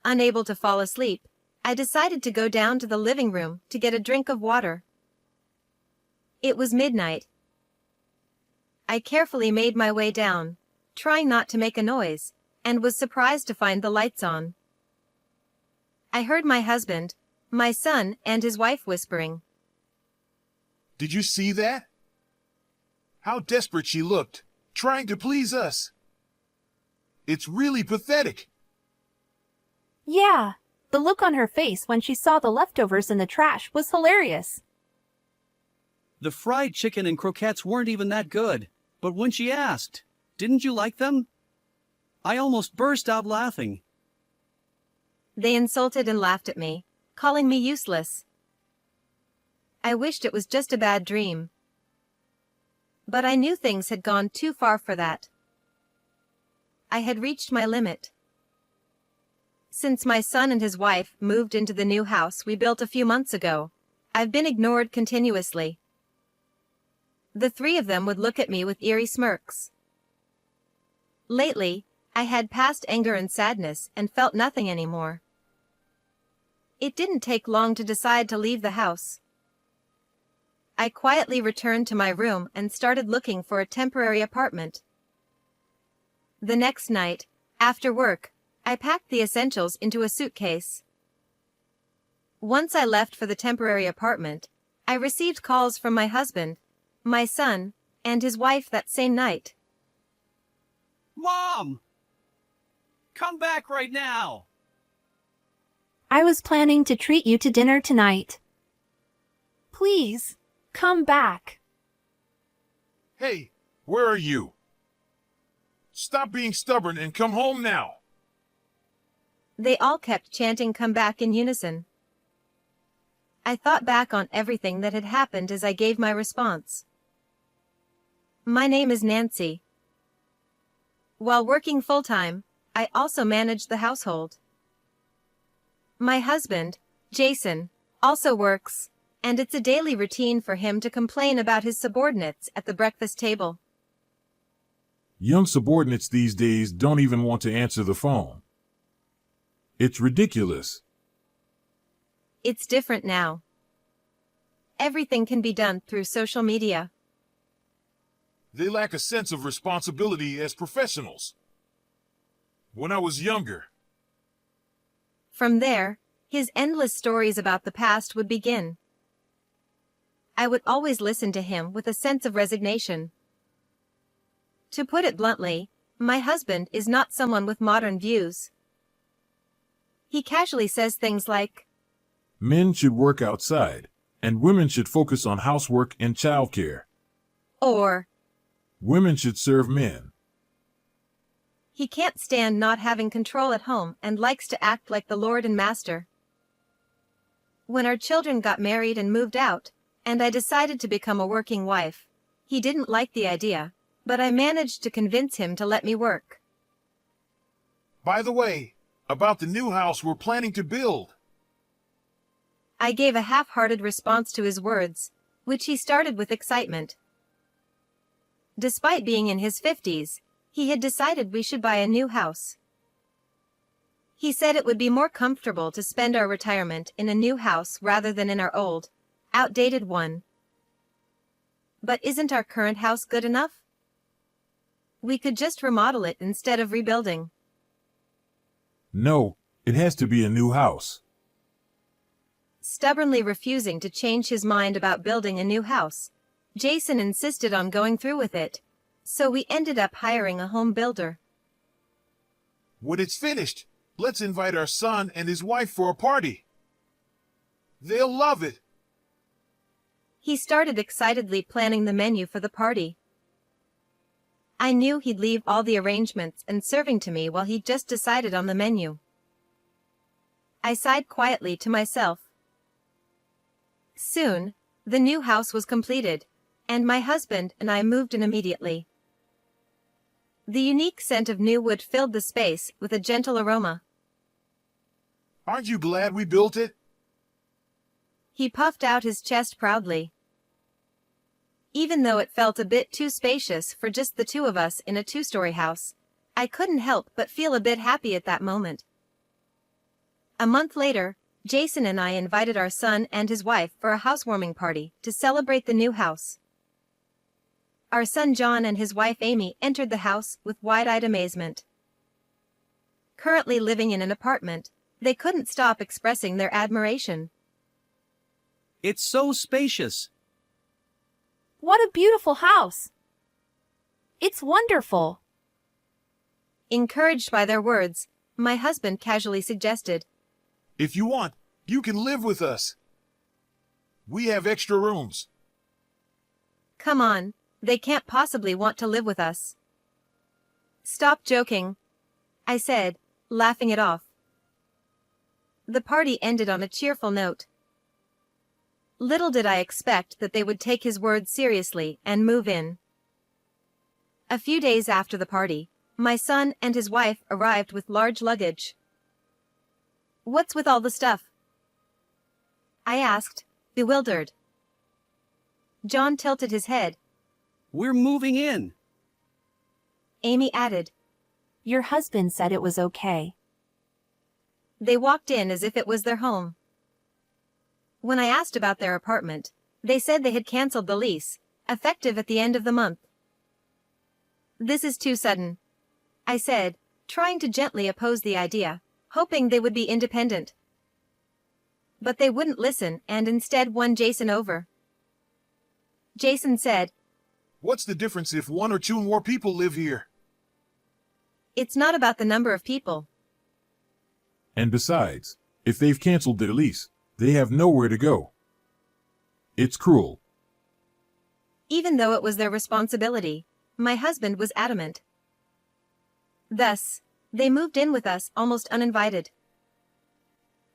Unable to fall asleep, I decided to go down to the living room to get a drink of water. It was midnight. I carefully made my way down, trying not to make a noise, and was surprised to find the lights on. I heard my husband, my son, and his wife whispering. Did you see that? How desperate she looked, trying to please us. It's really pathetic. Yeah, the look on her face when she saw the leftovers in the trash was hilarious. The fried chicken and croquettes weren't even that good, but when she asked, "Didn't you like them?" I almost burst out laughing. They insulted and laughed at me, calling me useless. I wished it was just a bad dream. But I knew things had gone too far for that. I had reached my limit. Since my son and his wife moved into the new house we built a few months ago, I've been ignored continuously. The three of them would look at me with eerie smirks. Lately, I had passed anger and sadness and felt nothing anymore. It didn't take long to decide to leave the house. I quietly returned to my room and started looking for a temporary apartment. The next night, after work, I packed the essentials into a suitcase. Once I left for the temporary apartment, I received calls from my husband, my son, and his wife that same night. Mom! Come back right now! I was planning to treat you to dinner tonight. Please, come back. Hey, where are you? Stop being stubborn and come home now. They all kept chanting "come back" in unison. I thought back on everything that had happened as I gave my response. My name is Nancy. While working full-time, I also manage the household. My husband, Jason, also works, and it's a daily routine for him to complain about his subordinates at the breakfast table. Young subordinates these days don't even want to answer the phone. It's ridiculous. It's different now. Everything can be done through social media. They lack a sense of responsibility as professionals. When I was younger, From there, his endless stories about the past would begin. I would always listen to him with a sense of resignation. To put it bluntly, my husband is not someone with modern views. He casually says things like, Men should work outside, and women should focus on housework and childcare. or, Women should serve men. he can't stand not having control at home and likes to act like the Lord and Master. When our children got married and moved out, and I decided to become a working wife, he didn't like the idea, but I managed to convince him to let me work. by the way, about the new house we're planning to build. I gave a half-hearted response to his words, which he started with excitement. Despite being in his 50s, he had decided we should buy a new house. He said it would be more comfortable to spend our retirement in a new house rather than in our old, outdated one. But isn't our current house good enough? We could just remodel it instead of rebuilding. No, it has to be a new house. Stubbornly refusing to change his mind about building a new house, Jason insisted on going through with it, so we ended up hiring a home builder. When it's finished, let's invite our son and his wife for a party. They'll love it. He started excitedly planning the menu for the party. I knew he'd leave all the arrangements and serving to me while he just decided on the menu. I sighed quietly to myself. Soon, the new house was completed, and my husband and I moved in immediately. The unique scent of new wood filled the space with a gentle aroma. Aren't you glad we built it? He puffed out his chest proudly. Even though it felt a bit too spacious for just the two of us in a two-story house, I couldn't help but feel a bit happy at that moment. A month later, Jason and I invited our son and his wife for a housewarming party to celebrate the new house. Our son John and his wife Amy entered the house with wide-eyed amazement. Currently living in an apartment, they couldn't stop expressing their admiration. It's so spacious. What a beautiful house! It's wonderful. Encouraged by their words, my husband casually suggested, If you want, you can live with us. We have extra rooms. "Come on, they can't possibly want to live with us." "Stop joking," I said, laughing it off. The party ended on a cheerful note. Little did I expect that they would take his words seriously and move in. A few days after the party, my son and his wife arrived with large luggage. "What's with all the stuff?" I asked, bewildered. John tilted his head. We're moving in. Amy added. Your husband said it was okay. They walked in as if it was their home. When I asked about their apartment, they said they had canceled the lease, effective at the end of the month. "This is too sudden," I said, trying to gently oppose the idea, hoping they would be independent. But they wouldn't listen and instead won Jason over. Jason said, What's the difference if one or two more people live here? "It's not about the number of people." And besides, if they've canceled their lease, they have nowhere to go. It's cruel. Even though it was their responsibility, my husband was adamant. Thus, they moved in with us almost uninvited.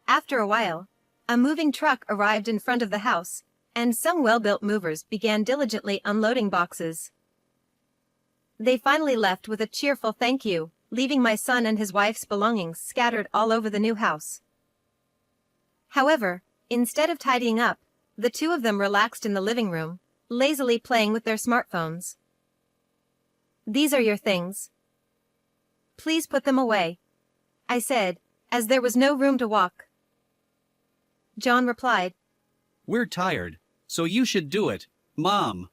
After a while, a moving truck arrived in front of the house, and some well-built movers began diligently unloading boxes. They finally left with a cheerful thank you, leaving my son and his wife's belongings scattered all over the new house. However, instead of tidying up, the two of them relaxed in the living room, lazily playing with their smartphones. "These are your things. Please put them away," I said, as there was no room to walk. John replied, We're tired, so you should do it, Mom.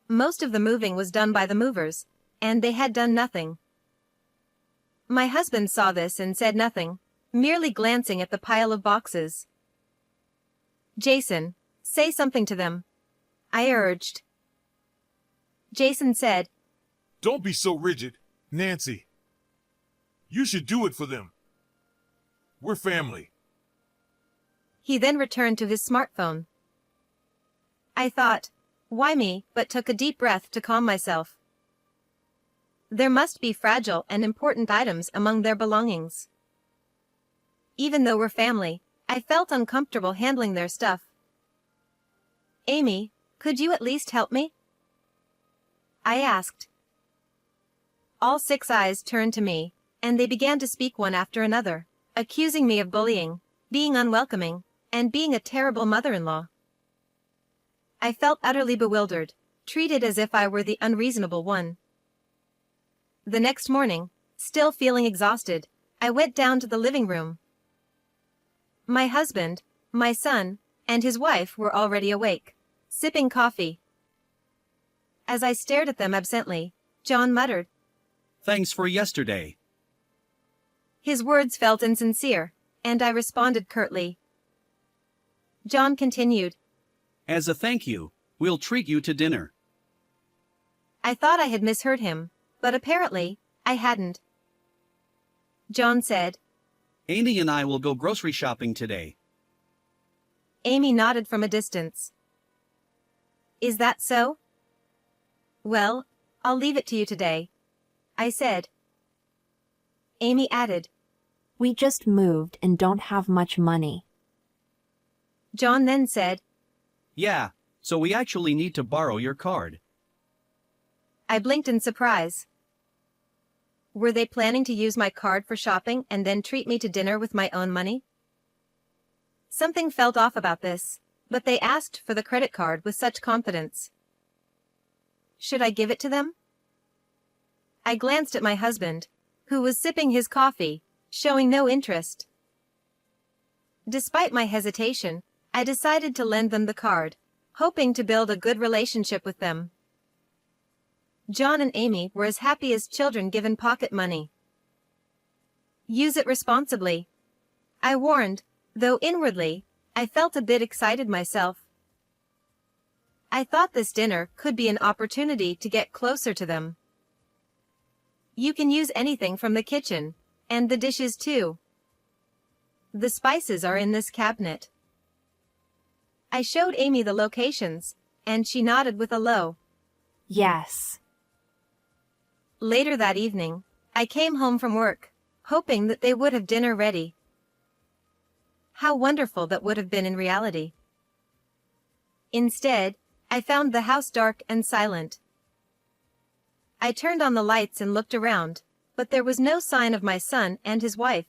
Most of the moving was done by the movers, and they had done nothing. My husband saw this and said nothing, merely glancing at the pile of boxes. "Jason, say something to them," I urged. Jason said, Don't be so rigid, Nancy. You should do it for them. We're family. He then returned to his smartphone. I thought, why me, but took a deep breath to calm myself. There must be fragile and important items among their belongings. Even though we're family, I felt uncomfortable handling their stuff. "Amy, could you at least help me?" I asked. All 6 eyes turned to me, and they began to speak one after another, accusing me of bullying, being unwelcoming, and being a terrible mother-in-law. I felt utterly bewildered, treated as if I were the unreasonable one. The next morning, still feeling exhausted, I went down to the living room. My husband, my son, and his wife were already awake, sipping coffee. As I stared at them absently, John muttered. Thanks for yesterday. His words felt insincere, and I responded curtly. John continued. As a thank you, we'll treat you to dinner. I thought I had misheard him, but apparently, I hadn't. John said. Amy and I will go grocery shopping today. Amy nodded from a distance. Is that so? Well, I'll leave it to you today, I said. Amy added. We just moved and don't have much money. John then said. Yeah, so we actually need to borrow your card. I blinked in surprise. Were they planning to use my card for shopping and then treat me to dinner with my own money? Something felt off about this, but they asked for the credit card with such confidence. Should I give it to them? I glanced at my husband, who was sipping his coffee, showing no interest, Despite my hesitation, I decided to lend them the card, hoping to build a good relationship with them. John and Amy were as happy as children given pocket money. Use it responsibly, I warned, though inwardly, I felt a bit excited myself. I thought this dinner could be an opportunity to get closer to them. You can use anything from the kitchen, and the dishes too. The spices are in this cabinet. I showed Amy the locations, and she nodded with a low Yes. Later that evening, I came home from work, hoping that they would have dinner ready. How wonderful that would have been in reality. Instead, I found the house dark and silent. I turned on the lights and looked around, but there was no sign of my son and his wife.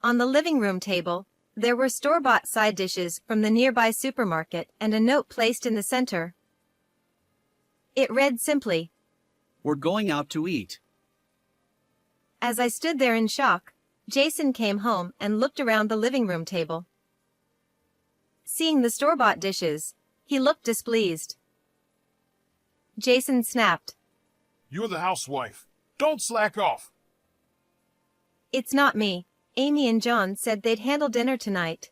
On the living room table, there were store-bought side dishes from the nearby supermarket and a note placed in the center. It read simply, "We're going out to eat." As I stood there in shock, Jason came home and looked around the living room table. Seeing the store-bought dishes, he looked displeased. Jason snapped, You're the housewife. Don't slack off. "It's not me. Amy and John said they'd handle dinner tonight."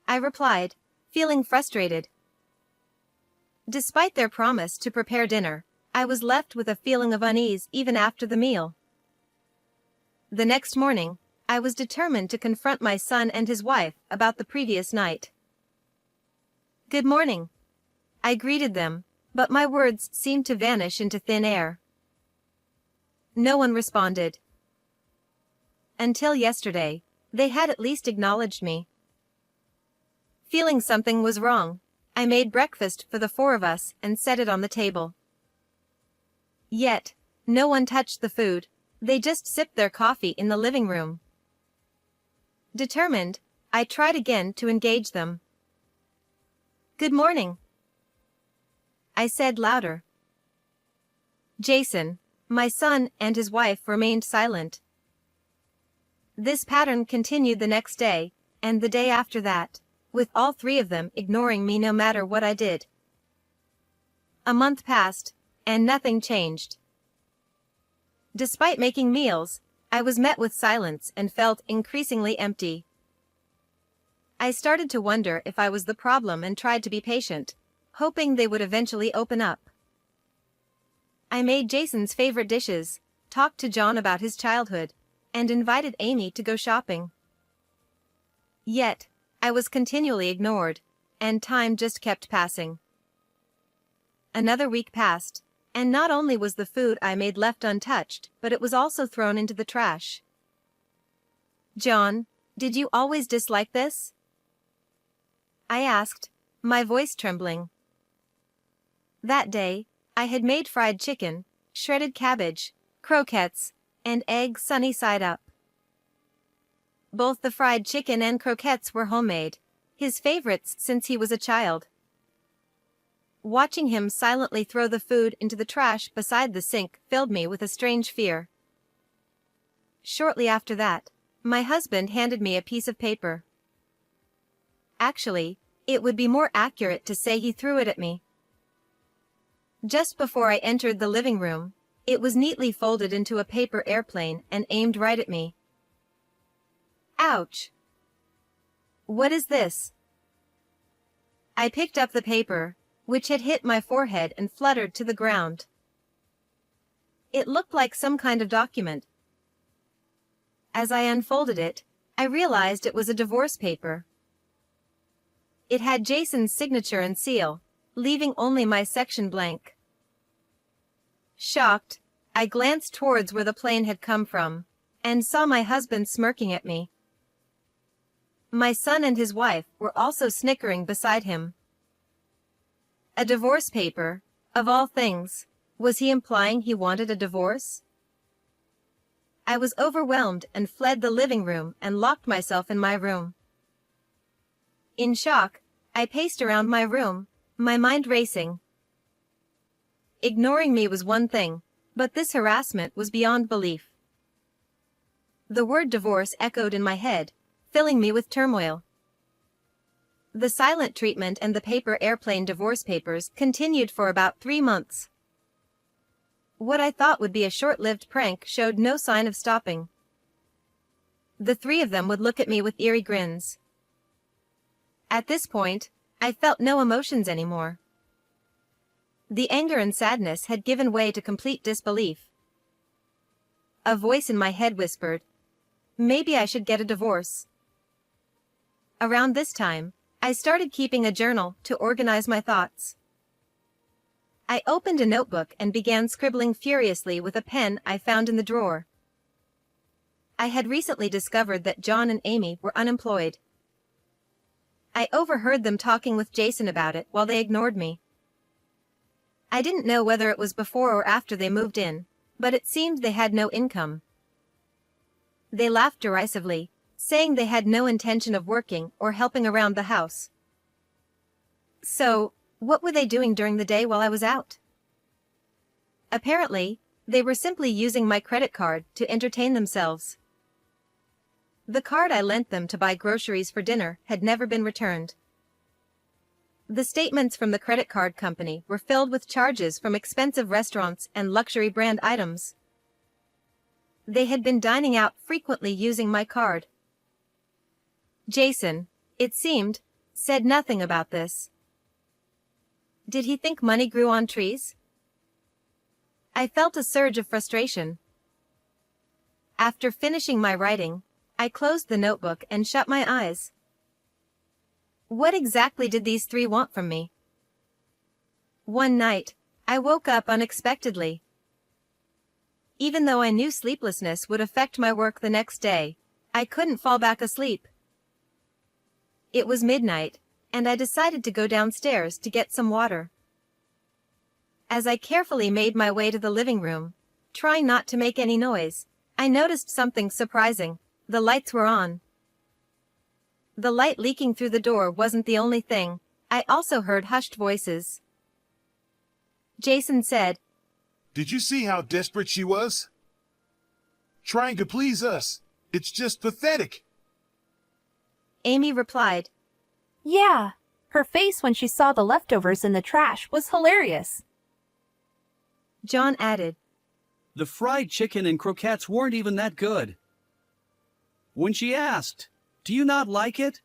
I replied, feeling frustrated. Despite their promise to prepare dinner, I was left with a feeling of unease even after the meal. The next morning, I was determined to confront my son and his wife about the previous night. "Good morning," I greeted them, but my words seemed to vanish into thin air. No one responded. Until yesterday, they had at least acknowledged me. Feeling something was wrong, I made breakfast for the four of us and set it on the table. Yet, no one touched the food, they just sipped their coffee in the living room. Determined, I tried again to engage them. "Good morning," I said louder. Jason, my son, and his wife remained silent. This pattern continued the next day, and the day after that, with all three of them ignoring me no matter what I did. A month passed, and nothing changed. Despite making meals, I was met with silence and felt increasingly empty. I started to wonder if I was the problem and tried to be patient, hoping they would eventually open up. I made Jason's favorite dishes, talked to John about his childhood, and invited Amy to go shopping. Yet, I was continually ignored, and time just kept passing. Another week passed, and not only was the food I made left untouched, but it was also thrown into the trash. "John, did you always dislike this?" I asked, my voice trembling. That day, I had made fried chicken, shredded cabbage, croquettes, and eggs sunny side up. Both the fried chicken and croquettes were homemade, his favorites since he was a child. Watching him silently throw the food into the trash beside the sink filled me with a strange fear. Shortly after that, my husband handed me a piece of paper. Actually, it would be more accurate to say he threw it at me. Just before I entered the living room, it was neatly folded into a paper airplane and aimed right at me. Ouch! What is this? I picked up the paper, which had hit my forehead and fluttered to the ground. It looked like some kind of document. As I unfolded it, I realized it was a divorce paper. It had Jason's signature and seal, leaving only my section blank. Shocked, I glanced towards where the plane had come from, and saw my husband smirking at me. My son and his wife were also snickering beside him. A divorce paper, of all things. Was he implying he wanted a divorce? I was overwhelmed and fled the living room and locked myself in my room. In shock, I paced around my room, my mind racing. Ignoring me was one thing, but this harassment was beyond belief. The word divorce echoed in my head, filling me with turmoil. The silent treatment and the paper airplane divorce papers continued for about 3 months. What I thought would be a short-lived prank showed no sign of stopping. The three of them would look at me with eerie grins. At this point, I felt no emotions anymore. The anger and sadness had given way to complete disbelief. A voice in my head whispered, "Maybe I should get a divorce." Around this time, I started keeping a journal to organize my thoughts. I opened a notebook and began scribbling furiously with a pen I found in the drawer. I had recently discovered that John and Amy were unemployed. I overheard them talking with Jason about it while they ignored me. I didn't know whether it was before or after they moved in, but it seemed they had no income. They laughed derisively, saying they had no intention of working or helping around the house. So, what were they doing during the day while I was out? Apparently, they were simply using my credit card to entertain themselves. The card I lent them to buy groceries for dinner had never been returned. The statements from the credit card company were filled with charges from expensive restaurants and luxury brand items. They had been dining out frequently using my card. Jason, it seemed, said nothing about this. Did he think money grew on trees? I felt a surge of frustration. After finishing my writing, I closed the notebook and shut my eyes. What exactly did these three want from me? One night, I woke up unexpectedly. Even though I knew sleeplessness would affect my work the next day, I couldn't fall back asleep. It was midnight, and I decided to go downstairs to get some water. As I carefully made my way to the living room, trying not to make any noise, I noticed something surprising. The lights were on. The light leaking through the door wasn't the only thing. I also heard hushed voices. Jason said, Did you see how desperate she was? Trying to please us. It's just pathetic. Amy replied, Yeah, her face when she saw the leftovers in the trash was hilarious. John added, The fried chicken and croquettes weren't even that good. When she asked, Do you not like it?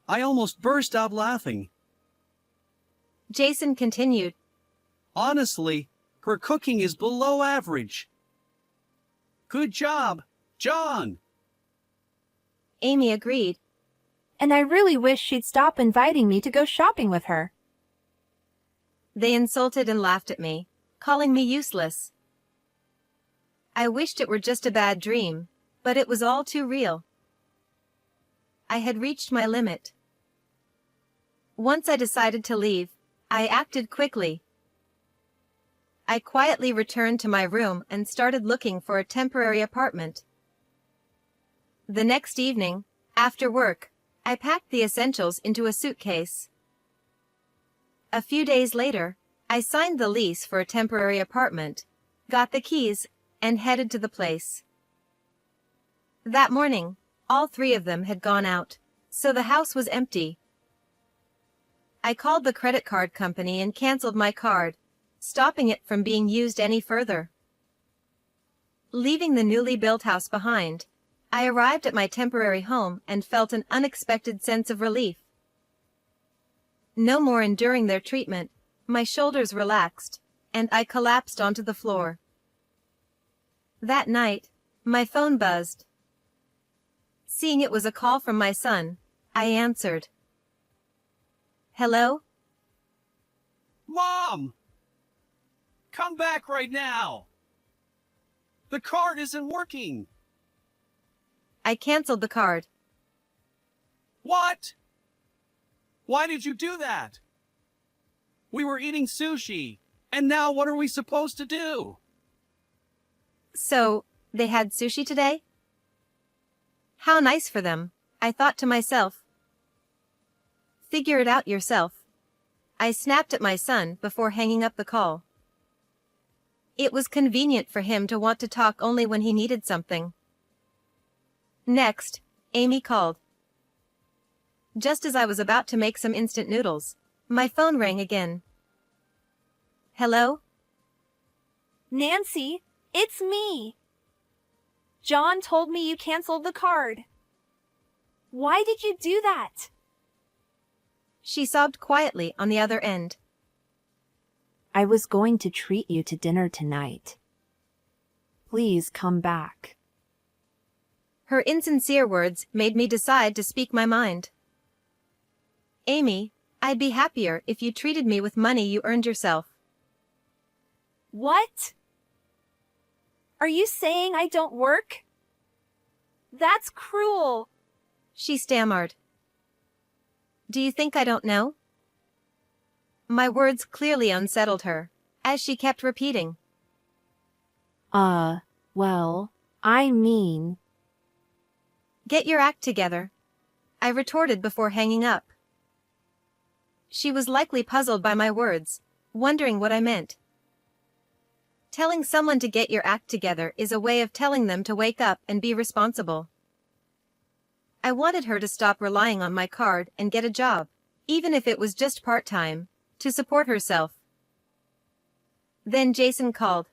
I almost burst out laughing. Jason continued, Honestly, her cooking is below average. Good job, John. Amy agreed. And I really wish she'd stop inviting me to go shopping with her. They insulted and laughed at me, calling me useless. I wished it were just a bad dream, but it was all too real. I had reached my limit. Once I decided to leave, I acted quickly. I quietly returned to my room and started looking for a temporary apartment. The next evening, after work, I packed the essentials into a suitcase. A few days later, I signed the lease for a temporary apartment, got the keys, and headed to the place. That morning, all three of them had gone out, so the house was empty. I called the credit card company and canceled my card, stopping it from being used any further. Leaving the newly built house behind, I arrived at my temporary home and felt an unexpected sense of relief. No more enduring their treatment, my shoulders relaxed, and I collapsed onto the floor. That night, my phone buzzed. Seeing it was a call from my son, I answered. Hello? Mom! Come back right now! The card isn't working! I canceled the card. What? Why did you do that? We were eating sushi, and now what are we supposed to do? So, they had sushi today? How nice for them, I thought to myself. Figure it out yourself. I snapped at my son before hanging up the call. It was convenient for him to want to talk only when he needed something. Next, Amy called. Just as I was about to make some instant noodles, my phone rang again. Hello? Nancy, it's me. John told me you canceled the card. Why did you do that? She sobbed quietly on the other end. I was going to treat you to dinner tonight. Please come back. Her insincere words made me decide to speak my mind. Amy, I'd be happier if you treated me with money you earned yourself. What? Are you saying I don't work? That's cruel. She stammered. Do you think I don't know? My words clearly unsettled her, as she kept repeating. Well, I mean... Get your act together, I retorted before hanging up. She was likely puzzled by my words, wondering what I meant. Telling someone to get your act together is a way of telling them to wake up and be responsible. I wanted her to stop relying on my card and get a job, even if it was just part-time, to support herself. Then Jason called.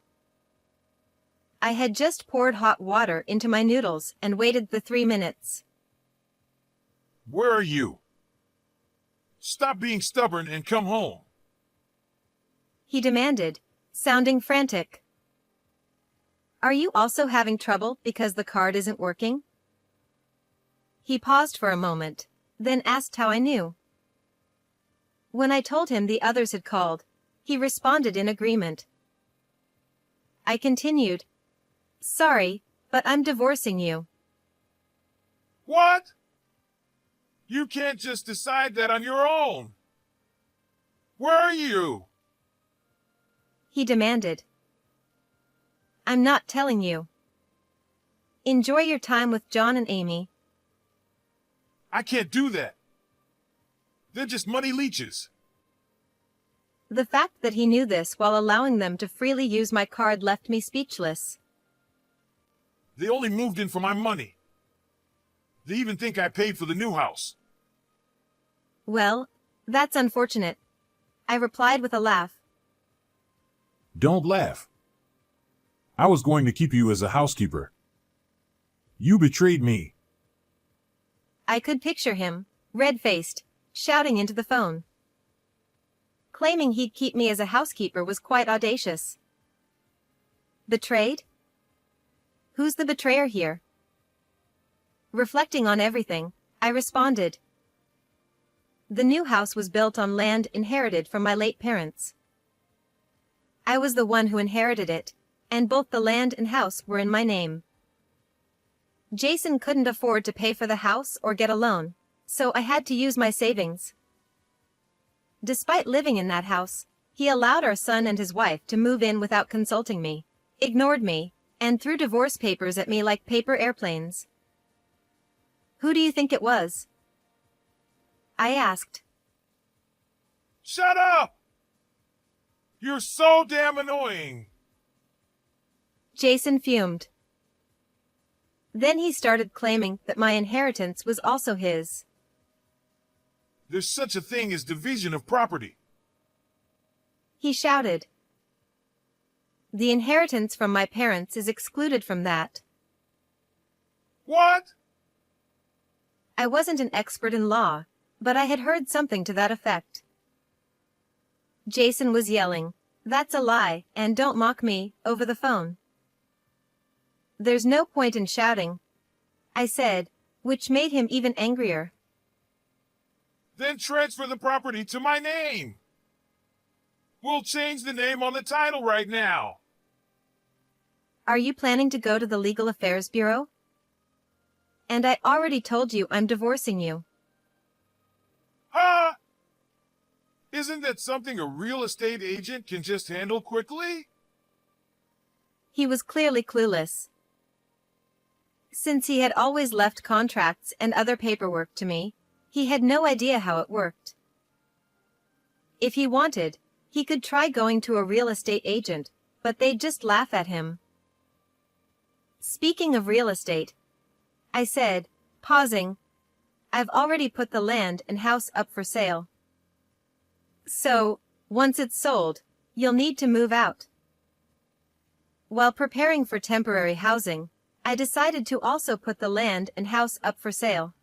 I had just poured hot water into my noodles and waited the 3 minutes. Where are you? Stop being stubborn and come home. He demanded, sounding frantic. Are you also having trouble because the card isn't working? He paused for a moment, then asked how I knew. When I told him the others had called, he responded in agreement. I continued, Sorry, but I'm divorcing you. What? You can't just decide that on your own. Where are you? He demanded. I'm not telling you. Enjoy your time with John and Amy. I can't do that. They're just money leeches. The fact that he knew this while allowing them to freely use my card left me speechless. They only moved in for my money. They even think I paid for the new house. Well, that's unfortunate, I replied with a laugh. Don't laugh. I was going to keep you as a housekeeper. You betrayed me. I could picture him, red-faced, shouting into the phone. Claiming he'd keep me as a housekeeper was quite audacious. Betrayed? Who's the betrayer here? Reflecting on everything, I responded. The new house was built on land inherited from my late parents. I was the one who inherited it, and both the land and house were in my name. Jason couldn't afford to pay for the house or get a loan, so I had to use my savings. Despite living in that house, he allowed our son and his wife to move in without consulting me, ignored me, and threw divorce papers at me like paper airplanes. Who do you think it was? I asked. Shut up! You're so damn annoying. Jason fumed. Then he started claiming that my inheritance was also his. There's such a thing as division of property. He shouted. The inheritance from my parents is excluded from that. What? I wasn't an expert in law, but I had heard something to that effect. Jason was yelling, "That's a lie, and don't mock me," over the phone. There's no point in shouting, I said, which made him even angrier. Then transfer the property to my name. We'll change the name on the title right now. Are you planning to go to the Legal Affairs Bureau? And I already told you I'm divorcing you. Huh? Isn't that something a real estate agent can just handle quickly? He was clearly clueless. Since he had always left contracts and other paperwork to me, he had no idea how it worked. If he wanted, he could try going to a real estate agent, but they'd just laugh at him. Speaking of real estate, I said, pausing. I've already put the land and house up for sale. So, once it's sold, you'll need to move out. While preparing for temporary housing, I decided to also put the land and house up for sale.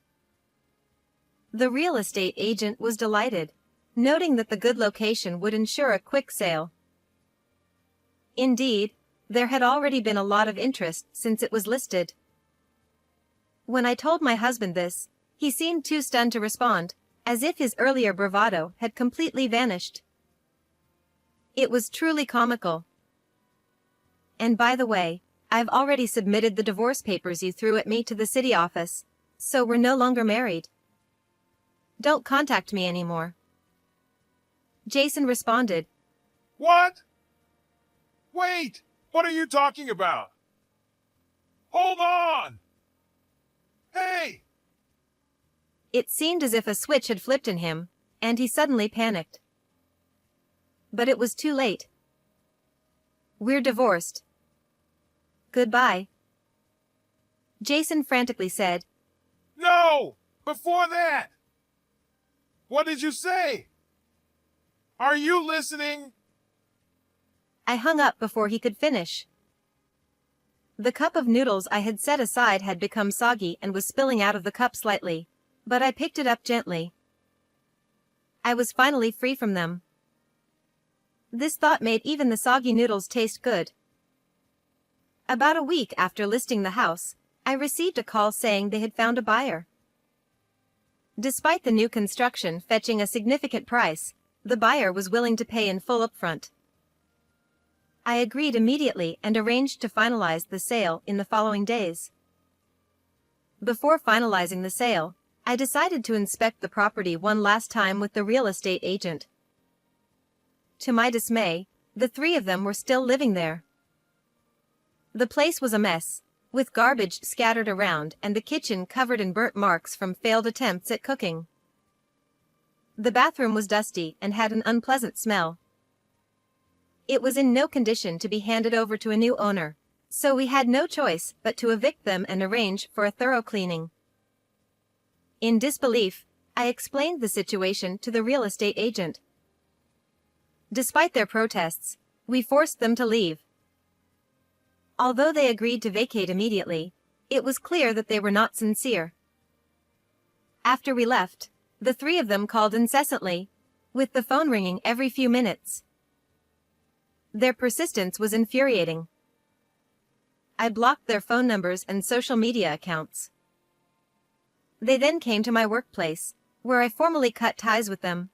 The real estate agent was delighted, noting that the good location would ensure a quick sale. Indeed, there had already been a lot of interest since it was listed. When I told my husband this, he seemed too stunned to respond, as if his earlier bravado had completely vanished. It was truly comical. And by the way, I've already submitted the divorce papers you threw at me to the city office, so we're no longer married. Don't contact me anymore. Jason responded. What? Wait! What are you talking about? Hold on! Hey! It seemed as if a switch had flipped in him, and he suddenly panicked. But it was too late. We're divorced. Goodbye. Jason frantically said. No! Before that! What did you say? Are you listening? I hung up before he could finish. The cup of noodles I had set aside had become soggy and was spilling out of the cup slightly, but I picked it up gently. I was finally free from them. This thought made even the soggy noodles taste good. About a week after listing the house, I received a call saying they had found a buyer. Despite the new construction fetching a significant price, the buyer was willing to pay in full upfront. I agreed immediately and arranged to finalize the sale in the following days. Before finalizing the sale, I decided to inspect the property one last time with the real estate agent. To my dismay, the three of them were still living there. The place was a mess, with garbage scattered around and the kitchen covered in burnt marks from failed attempts at cooking. The bathroom was dusty and had an unpleasant smell. It was in no condition to be handed over to a new owner, so we had no choice but to evict them and arrange for a thorough cleaning. In disbelief, I explained the situation to the real estate agent. Despite their protests, we forced them to leave. Although they agreed to vacate immediately, it was clear that they were not sincere. After we left, the three of them called incessantly, with the phone ringing every few minutes. Their persistence was infuriating. I blocked their phone numbers and social media accounts. They then came to my workplace, where I formally cut ties with them.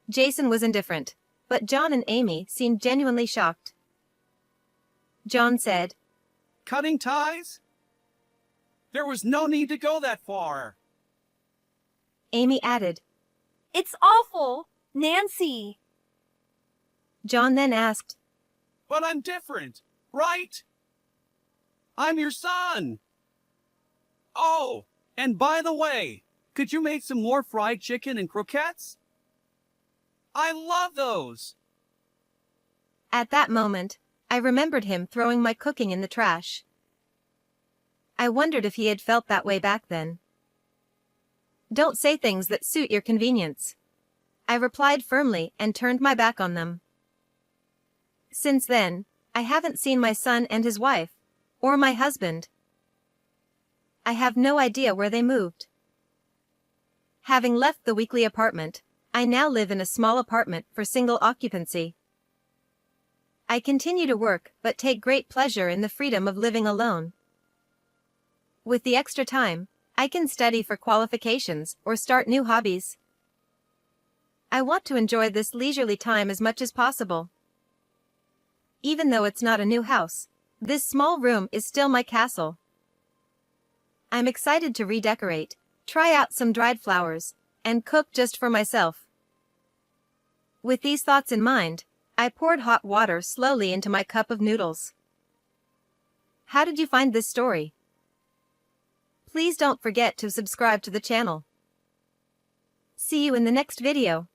Jason was indifferent, but John and Amy seemed genuinely shocked. John said, Cutting ties? There was no need to go that far. Amy added. It's awful, Nancy. John then asked, But I'm different, right? I'm your son. Oh, and by the way, could you make some more fried chicken and croquettes? I love those. At that moment, I remembered him throwing my cooking in the trash. I wondered if he had felt that way back then. Don't say things that suit your convenience, I replied firmly and turned my back on them. Since then, I haven't seen my son and his wife, or my husband. I have no idea where they moved. Having left the weekly apartment, I now live in a small apartment for single occupancy. I continue to work but take great pleasure in the freedom of living alone. With the extra time, I can study for qualifications or start new hobbies. I want to enjoy this leisurely time as much as possible. Even though it's not a new house, this small room is still my castle. I'm excited to redecorate, try out some dried flowers, and cook just for myself. With these thoughts in mind, I poured hot water slowly into my cup of noodles. How did you find this story? Please don't forget to subscribe to the channel. See you in the next video.